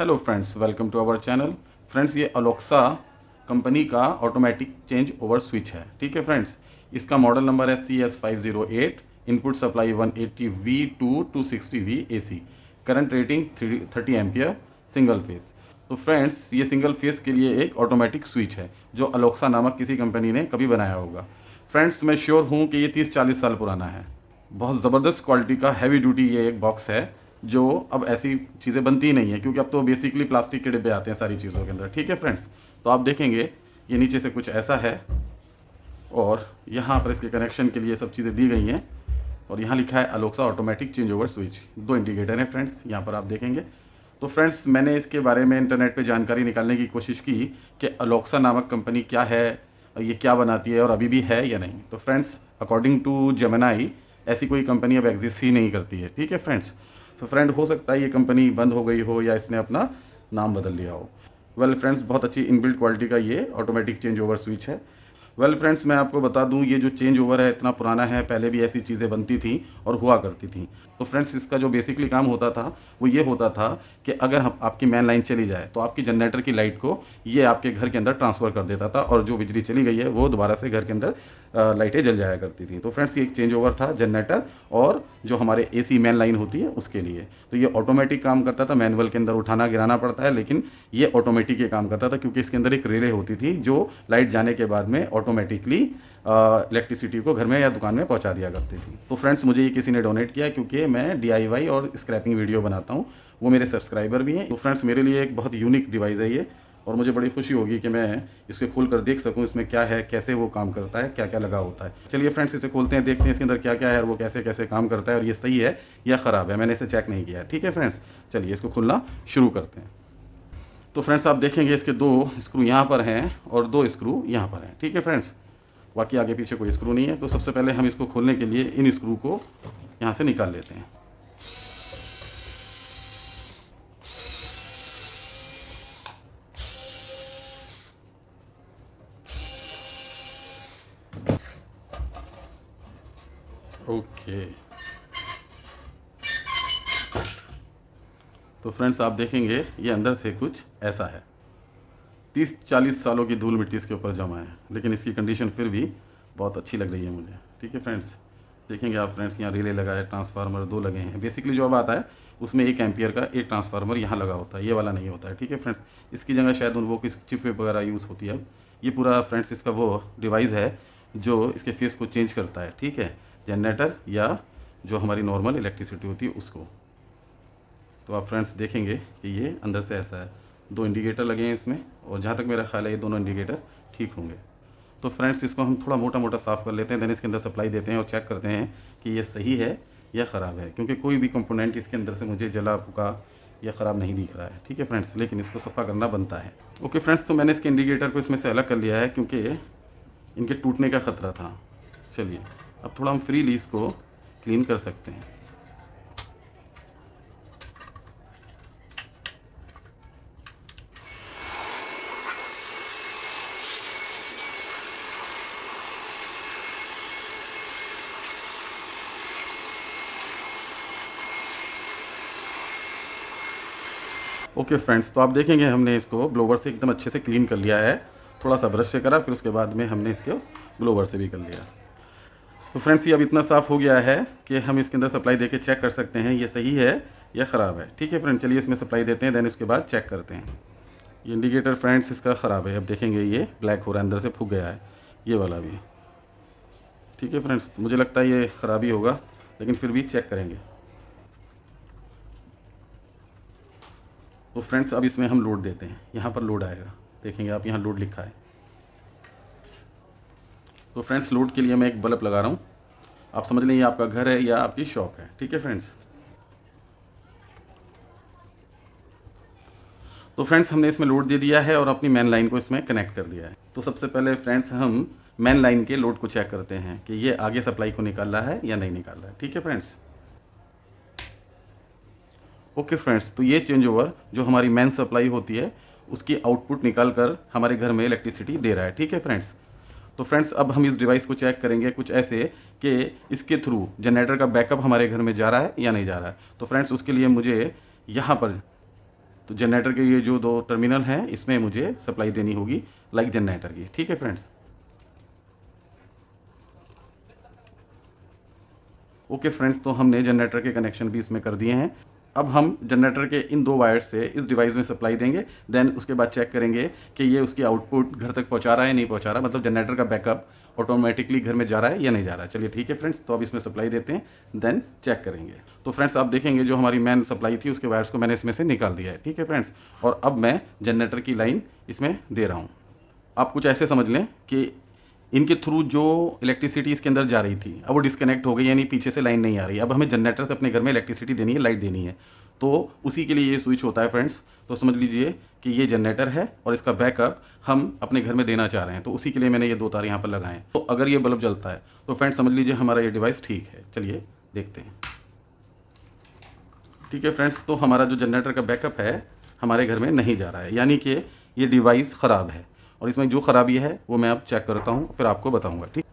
Hello friends, welcome to our channel. Friends, ये अलोक्सा company का ऑटोमेटिक चेंज ओवर स्विच है। ठीक है फ्रेंड्स, इसका मॉडल नंबर है CS508, input supply 180V to 260V AC, current rating 30 ampere, single phase. तो फ्रेंड्स, ये सिंगल फेज के लिए एक ऑटोमेटिक स्विच है जो अलोक्सा नामक किसी कंपनी ने कभी बनाया होगा। फ्रेंड्स, मैं श्योर हूँ कि ये 30-40 साल पुराना है। बहुत ज़बरदस्त क्वालिटी का हैवी ड्यूटी ये एक बॉक्स है जो अब ऐसी चीज़ें बनती ही नहीं है, क्योंकि अब तो बेसिकली प्लास्टिक के डिब्बे आते हैं सारी चीज़ों के अंदर। ठीक है फ्रेंड्स, तो आप देखेंगे ये नीचे से कुछ ऐसा है और यहाँ पर इसके कनेक्शन के लिए सब चीज़ें दी गई हैं और यहाँ लिखा है अलोक्सा automatic change over switch. 2 indicator हैं फ्रेंड्स, यहाँ पर आप देखेंगे। तो फ्रेंड्स, मैंने इसके बारे में इंटरनेट पे जानकारी निकालने की कोशिश की कि अलोक्सा नामक कंपनी क्या है, ये क्या बनाती है और अभी भी है या नहीं। तो फ्रेंड्स, अकॉर्डिंग टू जेमिनाई ऐसी कोई कंपनी अब एग्जिस्ट ही नहीं करती है। ठीक है फ्रेंड्स, तो फ्रेंड हो सकता है ये कंपनी बंद हो गई हो या इसने अपना नाम बदल लिया हो। वेल फ्रेंड्स, बहुत अच्छी इनबिल्ट क्वालिटी का ये ऑटोमेटिक चेंज ओवर स्विच है। वेल फ्रेंड्स, मैं आपको बता दूं, ये जो चेंज ओवर है इतना पुराना है, पहले भी ऐसी चीज़ें बनती थी और हुआ करती थी। तो फ्रेंड्स, इसका जो बेसिकली काम होता था वो ये होता था कि अगर आपकी मेन लाइन चली जाए तो आपकी जनरेटर की लाइट को ये आपके घर के अंदर ट्रांसफ़र कर देता था और जो बिजली चली गई है वो दोबारा से घर के अंदर लाइटें जल जाया करती थी। तो फ्रेंड्स, ये एक चेंज ओवर था जनरेटर और जो हमारे AC मेन लाइन होती है उसके लिए। तो ये ऑटोमेटिक काम करता था, मैनुअल के अंदर उठाना गिराना पड़ता है, लेकिन ये ऑटोमेटिक ही काम करता था क्योंकि इसके अंदर एक रिले होती थी जो लाइट जाने के बाद में ऑटोमेटिकली इलेक्ट्रिसिटी को घर में या दुकान में पहुंचा दिया करती थी। तो फ्रेंड्स, मुझे ये किसी ने डोनेट किया क्योंकि मैं DIY और स्क्रैपिंग वीडियो बनाता हूँ, वो मेरे सब्सक्राइबर भी हैं। तो फ्रेंड्स, मेरे लिए एक बहुत यूनिक डिवाइस है ये और मुझे बड़ी खुशी होगी कि मैं इसको खोल कर देख सकूं इसमें क्या है, कैसे वो काम करता है, क्या क्या लगा होता है। चलिए फ्रेंड्स, इसे खोलते हैं, देखते हैं इसके अंदर क्या क्या है और वो कैसे कैसे काम करता है और ये सही है या ख़राब है। मैंने इसे चेक नहीं किया है। ठीक है फ्रेंड्स, चलिए इसको खोलना शुरू करते हैं। तो फ्रेंड्स, आप देखेंगे इसके 2 स्क्रू यहाँ पर हैं और 2 स्क्रू यहाँ पर हैं। ठीक है फ्रेंड्स, बाकी आगे पीछे कोई स्क्रू नहीं है। तो सबसे पहले हम इसको खोलने के लिए इन स्क्रू को यहाँ से निकाल लेते हैं। ओके, तो फ्रेंड्स, आप देखेंगे ये अंदर से कुछ ऐसा है। 30-40 सालों की धूल मिट्टी इसके ऊपर जमा है, लेकिन इसकी कंडीशन फिर भी बहुत अच्छी लग रही है मुझे। ठीक है फ्रेंड्स, देखेंगे आप फ्रेंड्स, यहाँ रिले लगा है, ट्रांसफार्मर 2 लगे हैं। बेसिकली जो अब आता है उसमें 1 एम्पियर का एक ट्रांसफार्मर यहाँ लगा होता है, ये वाला नहीं होता है। ठीक है फ्रेंड्स, इसकी जगह शायद उन वो किस चिप वगैरह यूज़ होती है। अब ये पूरा फ्रेंड्स इसका वो डिवाइस है जो इसके फेस को चेंज करता है। ठीक है, जनरेटर या जो हमारी नॉर्मल इलेक्ट्रिसिटी होती है उसको। तो आप फ्रेंड्स देखेंगे कि ये अंदर से ऐसा है। 2 इंडिकेटर लगे हैं इसमें और जहाँ तक मेरा ख्याल है ये दोनों इंडिकेटर ठीक होंगे। तो फ्रेंड्स, इसको हम थोड़ा मोटा मोटा साफ़ कर लेते हैं, देन इसके अंदर सप्लाई देते हैं और चेक करते हैं कि ये सही है या ख़राब है, क्योंकि कोई भी कंपोनेंट इसके अंदर से मुझे जला फूका या ख़राब नहीं दिख रहा है। ठीक है फ्रेंड्स, लेकिन इसको सफ़ा करना बनता है। ओके फ्रेंड्स, तो मैंने इसके इंडिकेटर को इसमें से अलग कर लिया है क्योंकि इनके टूटने का ख़तरा था। चलिए अब थोड़ा हम फ्रीली इसको क्लीन कर सकते हैं। ओके फ्रेंड्स, तो आप देखेंगे हमने इसको ब्लोवर से एकदम अच्छे से क्लीन कर लिया है। थोड़ा सा ब्रश से करा, फिर उसके बाद में हमने इसको ब्लोवर से भी कर लिया। तो फ्रेंड्स, ये अब इतना साफ़ हो गया है कि हम इसके अंदर सप्लाई देके चेक कर सकते हैं ये सही है या ख़राब है। ठीक है फ्रेंड, चलिए इसमें सप्लाई देते हैं, देन इसके बाद चेक करते हैं। ये इंडिकेटर फ्रेंड्स इसका ख़राब है। अब देखेंगे ये ब्लैक हो रहा है, अंदर से फूक गया है, ये वाला भी। ठीक है फ्रेंड्स, तो मुझे लगता है ये ख़राबी होगा, लेकिन फिर भी चेक करेंगे। तो फ्रेंड्स, अब इसमें हम लोड देते हैं। यहाँ पर लोड आएगा, देखेंगे आप, यहाँ लोड लिखा है। तो फ्रेंड्स, लोड के लिए मैं एक बल्ब लगा रहा हूँ। आप समझ लें ये आपका घर है या आपकी शॉप है। ठीक है फ्रेंड्स, तो फ्रेंड्स हमने इसमें लोड दे दिया है और अपनी मेन लाइन को इसमें कनेक्ट कर दिया है। तो सबसे पहले फ्रेंड्स हम मेन लाइन के लोड को चेक करते हैं कि ये आगे सप्लाई को निकाल रहा है या नहीं निकाल रहा है। ठीक है फ्रेंड्स, ओके फ्रेंड्स, तो ये चेंज ओवर जो हमारी मेन सप्लाई होती है उसकी आउटपुट निकाल कर हमारे घर में इलेक्ट्रिसिटी दे रहा है। ठीक है फ्रेंड्स, तो फ्रेंड्स अब हम इस डिवाइस को चेक करेंगे कुछ ऐसे कि इसके थ्रू जनरेटर का बैकअप हमारे घर में जा रहा है या नहीं जा रहा है। तो फ्रेंड्स, उसके लिए मुझे यहाँ पर तो जनरेटर के ये जो दो टर्मिनल हैं इसमें मुझे सप्लाई देनी होगी लाइक जनरेटर की। ठीक है फ्रेंड्स। ओके फ्रेंड्स, तो हमने जनरेटर के कनेक्शन भी इसमें कर दिए हैं। अब हम जनरेटर के इन दो वायर से इस डिवाइस में सप्लाई देंगे, देन उसके बाद चेक करेंगे कि ये उसकी आउटपुट घर तक पहुंचा रहा है नहीं पहुंचा रहा, मतलब जनरेटर का बैकअप ऑटोमेटिकली घर में जा रहा है या नहीं जा रहा है। चलिए ठीक है फ्रेंड्स, तो अब इसमें सप्लाई देते हैं, देन चेक करेंगे। तो फ्रेंड्स आप देखेंगे जो हमारी मेन सप्लाई थी उसके वायर्स को मैंने इसमें से निकाल दिया है। ठीक है फ्रेंड्स, और अब मैं जनरेटर की लाइन इसमें दे रहा हूँ। आप कुछ ऐसे समझ लें कि इनके थ्रू जो इलेक्ट्रिसिटी इसके अंदर जा रही थी अब वो डिस्कनेक्ट हो गई, यानी पीछे से लाइन नहीं आ रही। अब हमें जनरेटर से अपने घर में इलेक्ट्रिसिटी देनी है, लाइट देनी है, तो उसी के लिए ये स्विच होता है फ्रेंड्स। तो समझ लीजिए कि ये जनरेटर है और इसका बैकअप हम अपने घर में देना चाह रहे हैं, तो उसी के लिए मैंने ये दो तार यहाँ पर लगाए हैं। तो अगर ये बल्ब जलता है तो फ्रेंड्स समझ लीजिए हमारा ये डिवाइस ठीक है। चलिए देखते हैं। ठीक है फ्रेंड्स, तो हमारा जो जनरेटर का बैकअप है हमारे घर में नहीं जा रहा है, यानी कि ये डिवाइस ख़राब है। और इसमें जो ख़राबी है वो मैं अब चेक करता हूँ, फिर आपको बताऊँगा। ठीक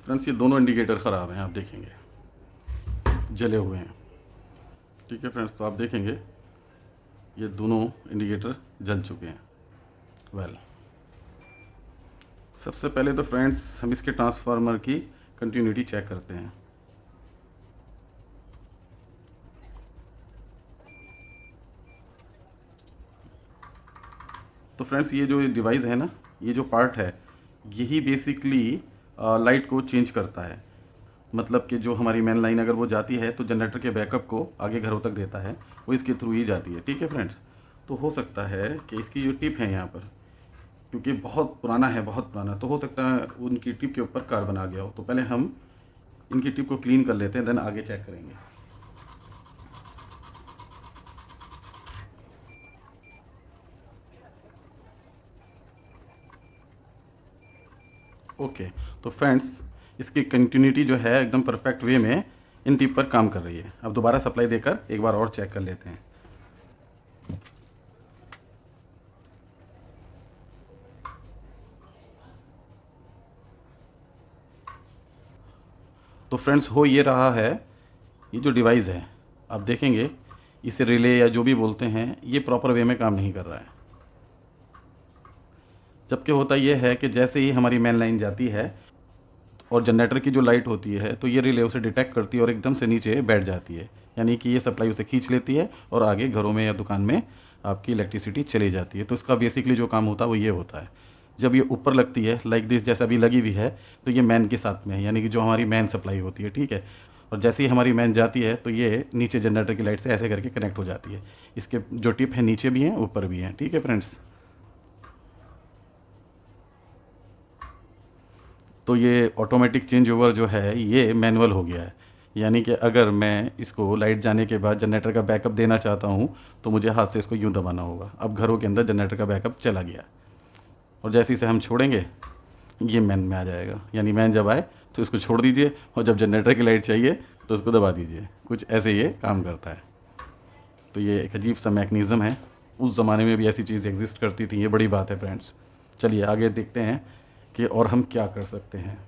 फ्रेंड्स, ये दोनों इंडिकेटर ख़राब हैं, आप देखेंगे जले हुए हैं। ठीक है फ्रेंड्स, तो आप देखेंगे ये दोनों इंडिकेटर जल चुके हैं। वेल, सबसे पहले तो फ्रेंड्स हम इसके ट्रांसफार्मर की कंटिन्यूटी चेक करते हैं। तो फ्रेंड्स ये जो डिवाइस है ना, ये जो पार्ट है यही बेसिकली लाइट को चेंज करता है। मतलब कि जो हमारी मेन लाइन अगर वो जाती है तो जनरेटर के बैकअप को आगे घरों तक देता है, वो इसके थ्रू ही जाती है। ठीक है फ्रेंड्स, तो हो सकता है कि इसकी जो टिप है यहाँ पर, क्योंकि बहुत पुराना है, बहुत पुराना, तो हो सकता है उनकी टिप के ऊपर कार्बन आ गया हो। तो पहले हम इनकी टिप को क्लीन कर लेते हैं, देन आगे चेक करेंगे। ओके, तो फ्रेंड्स इसकी कंटिन्यूटी जो है एकदम परफेक्ट वे में इन टिप पर काम कर रही है। अब दोबारा सप्लाई देकर एक बार और चेक कर लेते हैं। तो फ्रेंड्स हो ये रहा है, ये जो डिवाइस है आप देखेंगे इसे रिले या जो भी बोलते हैं, ये प्रॉपर वे में काम नहीं कर रहा है। जबकि होता ये है कि जैसे ही हमारी मेन लाइन जाती है और जनरेटर की जो लाइट होती है तो ये रिले उसे डिटेक्ट करती है और एकदम से नीचे बैठ जाती है, यानी कि ये सप्लाई उसे खींच लेती है और आगे घरों में या दुकान में आपकी इलेक्ट्रिसिटी चली जाती है। तो इसका बेसिकली जो काम होता है वो ये होता है, जब ये ऊपर लगती है लाइक दिस, जैसे अभी लगी हुई है, तो ये मैन के साथ में है, यानी कि जो हमारी मैन सप्लाई होती है। ठीक है, और जैसे ही हमारी मैन जाती है तो ये नीचे जनरेटर की लाइट से ऐसे करके कनेक्ट हो जाती है। इसके जो टिप है नीचे भी हैं ऊपर भी हैं। ठीक है फ्रेंड्स, तो ये ऑटोमेटिक चेंज ओवर जो है ये मैनुअल हो गया है, यानी कि अगर मैं इसको लाइट जाने के बाद जनरेटर का बैकअप देना चाहता हूँ तो मुझे हाथ से इसको यूँ दबाना होगा। अब घरों के अंदर जनरेटर का बैकअप चला गया और जैसे इसे हम छोड़ेंगे ये मैन में आ जाएगा, यानी मैन जब आए तो इसको छोड़ दीजिए और जब जनरेटर की लाइट चाहिए तो उसको दबा दीजिए। कुछ ऐसे ये काम करता है। तो ये एक अजीब सा मैकेनिज़्म है, उस ज़माने में भी ऐसी चीज़ एग्जिस्ट करती थी, ये बड़ी बात है फ्रेंड्स। चलिए आगे देखते हैं कि और हम क्या कर सकते हैं।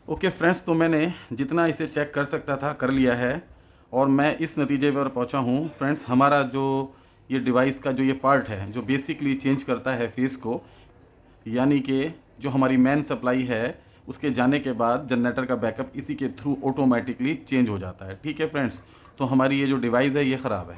ओके फ्रेंड्स, तो मैंने जितना इसे चेक कर सकता था कर लिया है, और मैं इस नतीजे पर पहुंचा हूं फ्रेंड्स, हमारा जो ये डिवाइस का जो ये पार्ट है जो बेसिकली चेंज करता है फेस को, यानी कि जो हमारी मेन सप्लाई है उसके जाने के बाद जनरेटर का बैकअप इसी के थ्रू ऑटोमेटिकली चेंज हो जाता है। ठीक है फ्रेंड्स, तो हमारी ये जो डिवाइस है ये ख़राब है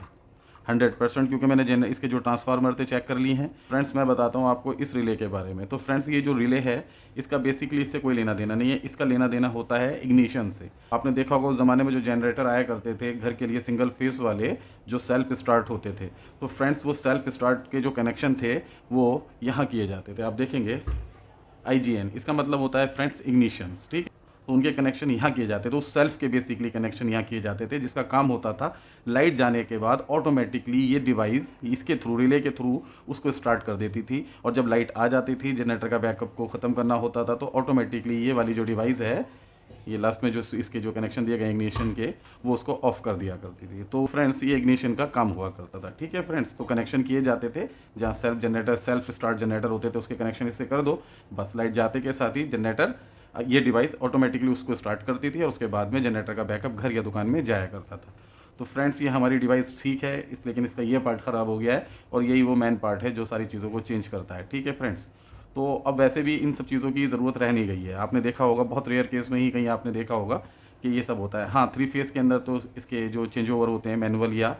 100%, क्योंकि मैंने इसके जो ट्रांसफार्मर थे चेक कर लिए हैं। फ्रेंड्स मैं बताता हूँ आपको इस रिले के बारे में। तो फ्रेंड्स ये जो रिले है इसका बेसिकली इससे कोई लेना देना नहीं है, इसका लेना देना होता है इग्निशन से। आपने देखा होगा उस ज़माने में जो जनरेटर आया करते थे घर के लिए सिंगल फेस वाले जो सेल्फ स्टार्ट होते थे, तो फ्रेंड्स वो सेल्फ स्टार्ट के जो कनेक्शन थे वो यहाँ किए जाते थे। आप देखेंगे IGN, इसका मतलब होता है फ्रेंड्स इग्निशन। ठीक, तो उनके कनेक्शन यहाँ किए जाते थे, उस सेल्फ के बेसिकली कनेक्शन यहाँ किए जाते थे, जिसका काम होता था लाइट जाने के बाद ऑटोमेटिकली ये डिवाइस इसके थ्रू रिले के थ्रू उसको स्टार्ट कर देती थी, और जब लाइट आ जाती थी जनरेटर का बैकअप को ख़त्म करना होता था तो ऑटोमेटिकली ये वाली जो डिवाइस है ये लास्ट में जो इसके जो कनेक्शन दिए गए इग्निशन के वो उसको ऑफ कर दिया करती थी। तो फ्रेंड्स ये इग्निशन का काम हुआ करता था। ठीक है फ्रेंड्स, तो कनेक्शन किए जाते थे जहाँ सेल्फ स्टार्ट जनरेटर होते थे उसके कनेक्शन इससे कर दो, बस लाइट जाते के साथ ही जनरेटर ये डिवाइस ऑटोमेटिकली उसको स्टार्ट करती थी और उसके बाद में जनरेटर का बैकअप घर या दुकान में जाया करता था। तो फ्रेंड्स ये हमारी डिवाइस ठीक है लेकिन इसका ये पार्ट ख़राब हो गया है, और यही वो मेन पार्ट है जो सारी चीज़ों को चेंज करता है। ठीक है फ्रेंड्स, तो अब वैसे भी इन सब चीज़ों की ज़रूरत रह नहीं गई है। आपने देखा होगा बहुत रेयर केस में ही कहीं आपने देखा होगा कि ये सब होता है। हाँ, 3 फेस के अंदर तो इसके जो चेंज ओवर होते हैं मैनुअल या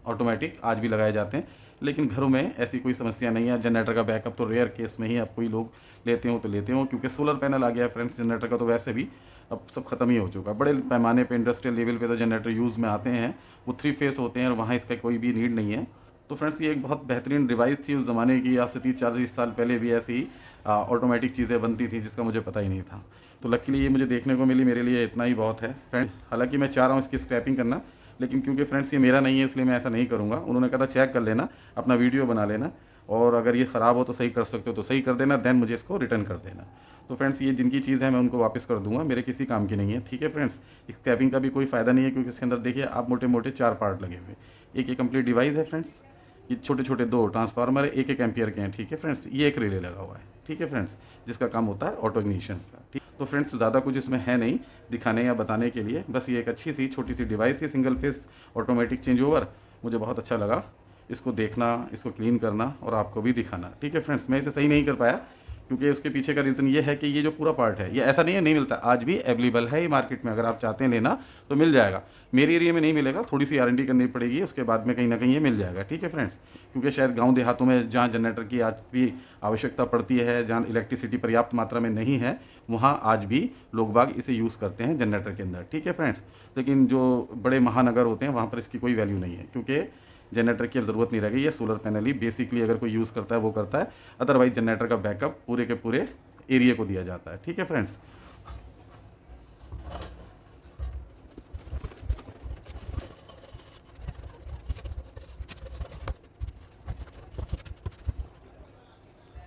ऑटोमेटिक आज भी लगाए जाते हैं, लेकिन घरों में ऐसी कोई समस्या नहीं है। जनरेटर का बैकअप तो रेयर केस में ही अब कोई लोग लेते हो तो लेते हो, क्योंकि सोलर पैनल आ गया है फ्रेंड्स। जनरेटर का तो वैसे भी अब सब खत्म ही हो चुका है। बड़े पैमाने पे इंडस्ट्रियल लेवल पे तो जनरेटर यूज़ में आते हैं, वो 3 फेस होते हैं और वहाँ इसका कोई भी नीड नहीं है। तो फ्रेंड्स ये एक बहुत बेहतरीन डिवाइस थी उस ज़माने की, आज से 30-40 साल पहले भी ऐसी ऑटोमेटिक चीज़ें बनती थी जिसका मुझे पता ही नहीं था। तो लकीली ये मुझे देखने को मिली, मेरे लिए इतना ही बहुत है फ्रेंड। हालांकि मैं चाह रहा हूँ इसकी स्क्रैपिंग करना, लेकिन क्योंकि फ्रेंड्स ये मेरा नहीं है इसलिए मैं ऐसा नहीं करूँगा। उन्होंने कहा था चेक कर लेना, अपना वीडियो बना लेना, और अगर ये ख़राब हो तो सही कर सकते हो तो सही कर देना, देन मुझे इसको रिटर्न कर देना। तो फ्रेंड्स ये जिनकी चीज़ है मैं उनको वापस कर दूंगा, मेरे किसी काम की नहीं है। ठीक है फ्रेंड्स, स्क्रैपिंग का भी कोई फ़ायदा नहीं है, क्योंकि इसके अंदर देखिए आप मोटे मोटे 4 पार्ट लगे हुए, एक कंप्लीट डिवाइस है फ्रेंड्स, ये छोटे छोटे 2 ट्रांसफार्मर है, 1 एम्पियर के हैं। ठीक है फ्रेंड्स, ये एक रिले लगा हुआ है। ठीक है फ्रेंड्स, जिसका काम होता है ऑटो इग्निशन का। ठीक, तो फ्रेंड्स ज़्यादा कुछ इसमें है नहीं दिखाने या बताने के लिए, बस ये एक अच्छी सी छोटी सी डिवाइस है, single phase automatic change over. मुझे बहुत अच्छा लगा इसको देखना, इसको क्लीन करना और आपको भी दिखाना। ठीक है फ्रेंड्स, मैं इसे सही नहीं कर पाया क्योंकि उसके पीछे का रीज़न ये है कि ये जो पूरा पार्ट है ये ऐसा नहीं है नहीं मिलता, आज भी अवेलेबल है ये मार्केट में। अगर आप चाहते हैं लेना तो मिल जाएगा। मेरे एरिया में नहीं मिलेगा, थोड़ी सी R&D करनी पड़ेगी, उसके बाद में कहीं ना कहीं ये मिल जाएगा। ठीक है फ्रेंड्स, क्योंकि शायद गांव देहातों में जहाँ जनरेटर की आज भी आवश्यकता पड़ती है, जहाँ इलेक्ट्रिसिटी पर्याप्त मात्रा में नहीं है, वहाँ आज भी लोग बाग इसे यूज़ करते हैं जनरेटर के अंदर। ठीक है फ्रेंड्स, लेकिन जो बड़े महानगर होते हैं वहाँ पर इसकी कोई वैल्यू नहीं है, क्योंकि जनरेटर की अब ज़रूरत नहीं रह गई है। सोलर पैनल ही बेसिकली अगर कोई यूज़ करता है वो करता है, अदरवाइज जनरेटर का बैकअप पूरे के पूरे एरिया को दिया जाता है। ठीक है फ्रेंड्स,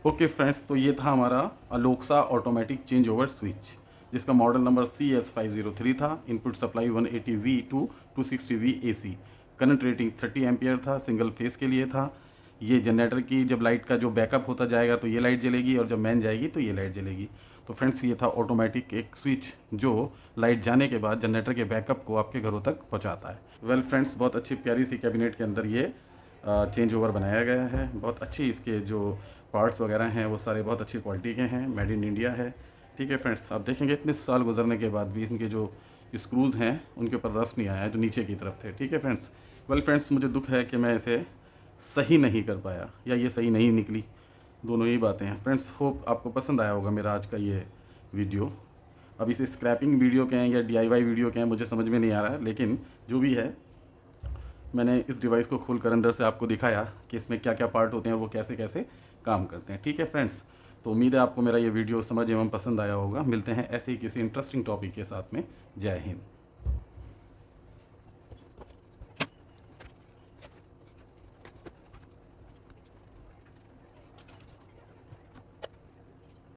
ओके फ्रेंड्स, तो ये था हमारा अलोक्सा ऑटोमेटिक चेंज ओवर स्विच, जिसका मॉडल नंबर CS503 था। Input supply 180V to 260V AC, current rating 30 ampere था, सिंगल फेस के लिए था। ये जनरेटर की जब लाइट का जो बैकअप होता जाएगा तो ये लाइट जलेगी, और जब मैन जाएगी तो ये लाइट जलेगी। तो फ्रेंड्स ये था ऑटोमेटिक एक स्विच जो लाइट जाने के बाद जनरेटर के बैकअप को आपके घरों तक पहुंचाता है। वेल फ्रेंड्स, बहुत अच्छी प्यारी सी कैबिनेट के अंदर ये चेंज ओवर बनाया गया है। बहुत अच्छी इसके जो पार्ट्स वगैरह हैं वो सारे बहुत अच्छी क्वालिटी के हैं, मेड इन इंडिया है। ठीक है फ्रेंड्स, आप देखेंगे इतने साल गुजरने के बाद भी इनके जो स्क्रूज़ हैं उनके ऊपर रस्ट नहीं आया है जो नीचे की तरफ थे। ठीक है फ्रेंड्स, वेल फ्रेंड्स, मुझे दुख है कि मैं इसे सही नहीं कर पाया या ये सही नहीं निकली, दोनों ही बातें हैं। फ्रेंड्स, होप आपको पसंद आया होगा मेरा आज का ये वीडियो। अब इसे स्क्रैपिंग वीडियो कहें या DIY वीडियो कहें मुझे समझ में नहीं आ रहा है, लेकिन जो भी है मैंने इस डिवाइस को खोलकर अंदर से आपको दिखाया कि इसमें क्या क्या पार्ट होते हैं, वो कैसे कैसे काम करते हैं। ठीक है फ्रेंड्स, तो उम्मीद है आपको मेरा ये वीडियो समझ एवं पसंद आया होगा। मिलते हैं ऐसे ही किसी इंटरेस्टिंग टॉपिक के साथ में। जय हिंद।